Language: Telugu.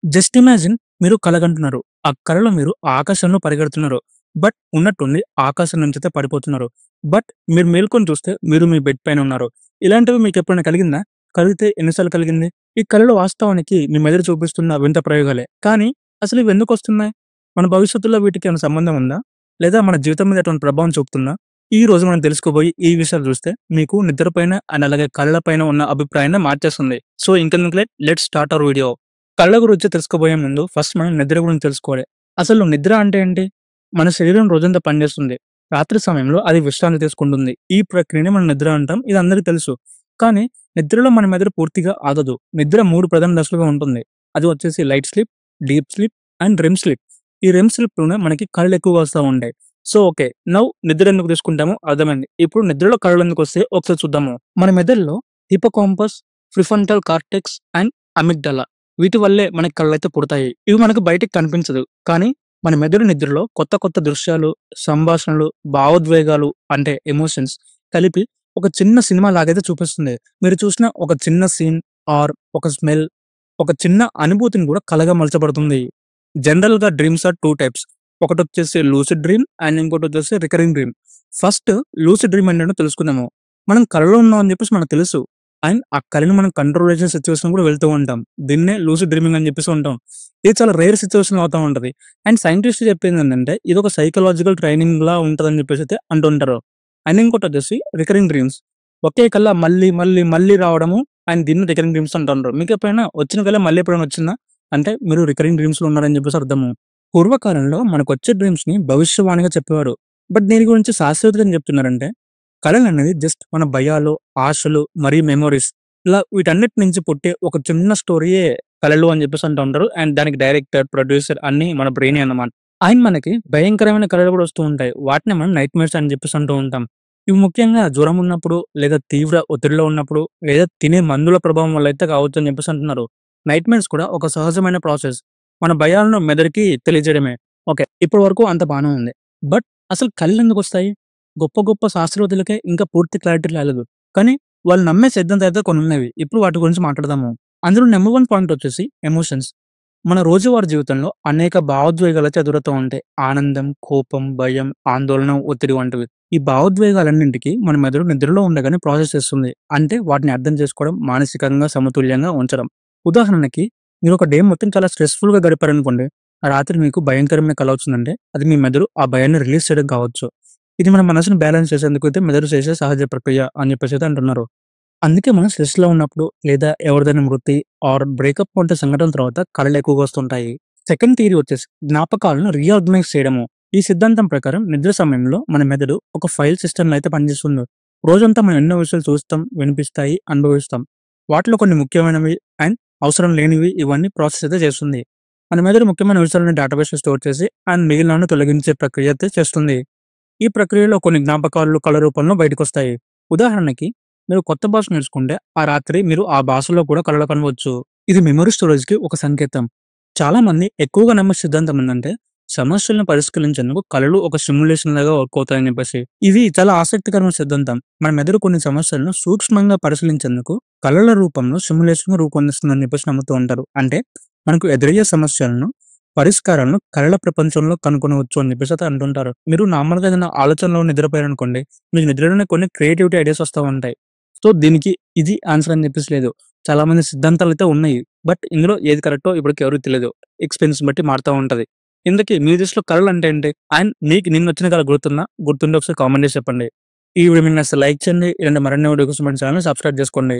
జస్ట్ ఇమాజిన్ మీరు కలగంటున్నారు. ఆ కలలో మీరు ఆకాశంలో పరిగెడుతున్నారు. బట్ ఉన్నట్టుండి ఆకాశం నుంచైతే పడిపోతున్నారు. బట్ మీరు మేలుకొని చూస్తే మీరు మీ బెడ్ పైన ఉన్నారు. ఇలాంటివి మీకెప్పుడైనా కలిగిందా? కలిగితే ఎన్ని సార్లు కలిగింది? ఈ కలలు వాస్తవానికి మీ మెదడు చూపిస్తున్న వింత ప్రయోగాలే. కానీ అసలు ఇవెందుకొస్తున్నాయి? మన భవిష్యత్తులో వీటికి ఏమైనా సంబంధం ఉందా? లేదా మన జీవితం మీద ఎటువంటి ప్రభావం చూపుతుందా? ఈ రోజు మనం తెలుసుకోబోయే ఈ విషయాలు చూస్తే మీకు నిద్ర పైన అండ్ అలాగే కళ్ళ పైన ఉన్న అభిప్రాయాన్ని మార్చేస్తుంది. సో ఇంకెందుకు late let's start our video. కళ్ళ గురించి తెలుసుకోబోయే ముందు ఫస్ట్ మనం నిద్ర గురించి తెలుసుకోవాలి. అసలు నిద్ర అంటే ఏంటి? మన శరీరం రోజంతా పనిచేస్తుంది. రాత్రి సమయంలో అది విశ్రాంతి తీసుకుంటుంది. ఈ ప్రక్రియనే మనం నిద్ర అంటాం. ఇది అందరికీ తెలుసు. కానీ నిద్రలో మన మెదడు పూర్తిగా ఆగదు. నిద్ర 3 ప్రధాన దశలుగా ఉంటుంది. అది వచ్చేసి light sleep, deep sleep and REM sleep. ఈ రెమ్ స్లీప్‌లోనే మనకి కళ్ళు ఎక్కువగా వస్తా ఉంటాయి. So okay. నౌ నిద్ర ఎందుకు తీసుకుంటామో అర్థమైంది. ఇప్పుడు నిద్రలో కళలు ఎందుకొస్తాయో ఒకసారి చూద్దాము. మన మెదడులో hippocampus, prefrontal cortex and amygdala వీటి వల్లే మనకి కళ్ళైతే పుడతాయి. ఇవి మనకు బయటికి కనిపించదు. కానీ మన మెదడు నిద్రలో కొత్త కొత్త దృశ్యాలు, సంభాషణలు, భావోద్వేగాలు అంటే ఎమోషన్స్ కలిపి ఒక చిన్న సినిమా లాగైతే చూపిస్తుంది. మీరు చూసిన ఒక చిన్న సీన్ ఆర్ ఒక స్మెల్, ఒక చిన్న అనుభూతిని కూడా కలగా మలచబడుతుంది. జనరల్‌గా డ్రీమ్స్ ఆర్ 2 టైప్స్. ఒకటొచ్చేసి లూసిడ్ డ్రీమ్ అండ్ ఇంకోటొచ్చేసి recurring dream. First lucid dream ఏంటంటో తెలుసుకుందాము. మనం కలలో ఉన్నాం అని చెప్పేసి మనకు తెలుసు. అండ్ ఆ కలని మనం కంట్రోల్ చేసే సిట్యుయేషన్ కూడా వెళ్తూ ఉంటాం. దీన్నే లూసిడ్ డ్రీమింగ్ అని చెప్పేసి ఉంటాం. ఇది చాలా రేర్ సిట్యుయేషన్ అవుతా ఉంటది. అండ్ సైంటిస్ట్‌లు చెప్పిందేంటంటే ఇదొక సైకలాజికల్ ట్రైనింగ్‌లా ఉంటదని చెప్పేసి అయితే అంటుంటారు. అండ్ ఇంకోటొచ్చేసి రికరింగ్ డ్రీమ్స్. ఒకే కల మళ్ళీ, మళ్ళీ, మళ్ళీ రావడము అండ్ దీన్ని రికరింగ్ డ్రీమ్స్ అంటుంటారు. మీకెప్పుడైనా వచ్చిన కల మళ్ళీ ఎప్పుడైనా వచ్చిందా? అంటే మీరు రికరింగ్ డ్రీమ్స్‌లో ఉన్నారని చెప్పేసి అర్థము. పూర్వకాలంలో మనకొచ్చే డ్రీమ్స్‌ని భవిష్యవాణిగా చెప్పేవారు. బట్ దీని గురించి శాస్త్రవేత్తలు ఏం చెప్తున్నారంటే, కలలనేది జస్ట్ మన భయాలు, ఆశలు మరియు మెమోరీస్ ఇలా వీటన్నిటి నుంచి పుట్టే ఒక చిన్న స్టోరీయే కలలు అని చెప్పేసి అంటూ ఉంటారు. అండ్ దానికి డైరెక్టర్, ప్రొడ్యూసర్ అన్నీ మన బ్రెయినే అన్నమాట. అండ్ మనకి భయంకరమైన కలలు కూడా వస్తూ ఉంటాయి. వాటిని మనం నైట్ మేర్స్ అని చెప్పేసి అంటూ ఉంటాం. ఇవి ముఖ్యంగా జ్వరం ఉన్నప్పుడు, లేదా తీవ్ర ఒత్తిడిలో ఉన్నప్పుడు, లేదా తినే మందుల ప్రభావం వల్ల అయితే కావచ్చు అని చెప్పేసి అంటున్నారు. నైట్ మేర్స్ కూడా ఒక సహజమైన ప్రాసెస్. మన భయాలను మెదడుకి తెలియజేయడమే. ఓకే. ఇప్పటి వరకు అంత బానే ఉంది. బట్ అసలు కళ్ళెందుకొస్తాయి? గొప్ప గొప్ప శాస్త్రవేత్తలకే ఇంకా పూర్తి క్లారిటీ రాలేదు. కానీ వాళ్ళు నమ్మే సిద్ధాంతాలైతే కొన్నున్నవి. ఇప్పుడు వాటి గురించి మాట్లాడదాము. అందులో నంబర్ 1 పాయింట్ వచ్చేసి ఎమోషన్స్. మన రోజువారీ జీవితంలో అనేక భావోద్వేగాలైతే ఎదురవుతూ ఉంటాయి. ఆనందం, కోపం, భయం, ఆందోళన, ఒత్తిడి వంటివి. ఈ భావోద్వేగాలన్నింటికి మన మెదడు నిద్రలో ఉండగానే ప్రాసెస్ చేస్తుంది. అంటే వాటిని అర్థం చేసుకోవడం, మానసికంగా సమతుల్యంగా ఉంచడం. ఉదాహరణకి మీరు ఒక డే మొత్తం చాలా స్ట్రెస్‌ఫుల్‌గా గడిపారనుకోండి. ఆ రాత్రి మీకు భయంకరమైన కల వచ్చిందంటే అది మీ మెదడు ఆ భయాన్ని రిలీజ్ చేయడం కావచ్చు. ఇది మన మనసుని బ్యాలెన్స్ చేసేందుకు అయితే మెదడు చేసే సహజ ప్రక్రియ అని చెప్పేసి అయితే అంటున్నారు. అందుకే మనం స్ట్రెస్‌లో ఉన్నప్పుడు లేదా ఎవరిదైనా మృతి ఆర్ బ్రేకప్ వంటి సంఘటనల తర్వాత కలలు ఎక్కువగా వస్తుంటాయి. సెకండ్ థియరీ వచ్చేసి జ్ఞాపకాలను రీఆర్గనైజ్ చేయడము. ఈ సిద్ధాంతం ప్రకారం నిద్ర సమయంలో మన మెదడు ఒక ఫైల్ సిస్టమ్‌లో అయితే పనిచేస్తుంది. రోజంతా మనం ఎన్నో విషయాలు చూస్తాం, వినిపిస్తాయి, అనుభవిస్తాం. వాటిలో కొన్ని ముఖ్యమైనవి అండ్ అవసరం లేనివి ఇవన్నీ ప్రాసెస్ అయితే చేస్తుంది. మన మెదడు ముఖ్యమైన విషయాలను డేటాబేస్‌లో స్టోర్ చేసి అండ్ మిగిలినవన్ని తొలగించే ప్రక్రియ అయితే చేస్తుంది. ఈ ప్రక్రియలో కొన్ని జ్ఞాపకాలు కళ రూపంలో బయటకొస్తాయి. ఉదాహరణకి మీరు కొత్త భాష నేర్చుకుంటే ఆ రాత్రి మీరు ఆ భాషలో కూడా కలలు కనవచ్చు. ఇది మెమరీ స్టోరేజ్‌కి ఒక సంకేతం. చాలా మంది ఎక్కువగా నమ్మే సిద్ధాంతం ఏందంటే సమస్యలను పరిష్కరించేందుకు కళలు ఒక సిమ్యులేషన్ లాగా వర్క్ అవుతాయని చెప్పేసి. ఇది చాలా ఆసక్తికరమైన సిద్ధాంతం. మన మెదడు కొన్ని సమస్యలను సూక్ష్మంగా పరిశీలించేందుకు కళల రూపంలో సిమ్యులేషన్‌గా రూపొందిస్తుందని చెప్పేసి నమ్ముతూ ఉంటారు. అంటే మనకు ఎదురయ్యే సమస్యలను పరిష్కారాలను కళల ప్రపంచంలో కనుగొనవచ్చు అని చెప్పేసి అయితే అంటుంటారు. మీరు నార్మల్‌గా ఏదైనా ఆలోచనలో నిద్రపోయారనుకోండి, మీకు నిద్రలోనే కొన్ని క్రియేటివిటీ ఐడియాస్ వస్తా ఉంటాయి. సో, దీనికి ఇది ఆన్సర్ అని చెప్పేసి లేదు. చాలా మంది సిద్ధాంతాలైతే ఉన్నాయి. బట్ ఇందులో ఏది కరెక్టో ఇప్పటికి ఎవరికీ తెలీదు. ఎక్స్‌పీరియన్స్ బట్టి మారుతా ఉంటది. ఇంతకీ మీ దృష్టిలో కళలంటే ఏంటి? అండ్ మీకు నిన్నొచ్చిన కల గుర్తుందా? గుర్తుంటే ఒకసారి కామెంట్ చేసి చెప్పండి. ఈ వీడియో మీకు నచ్చితే లైక్ చేయండి. ఇలాంటి మరిన్ని వీడియో కోసం మన ఛానెల్‌ని సబ్స్క్రైబ్ చేసుకోండి.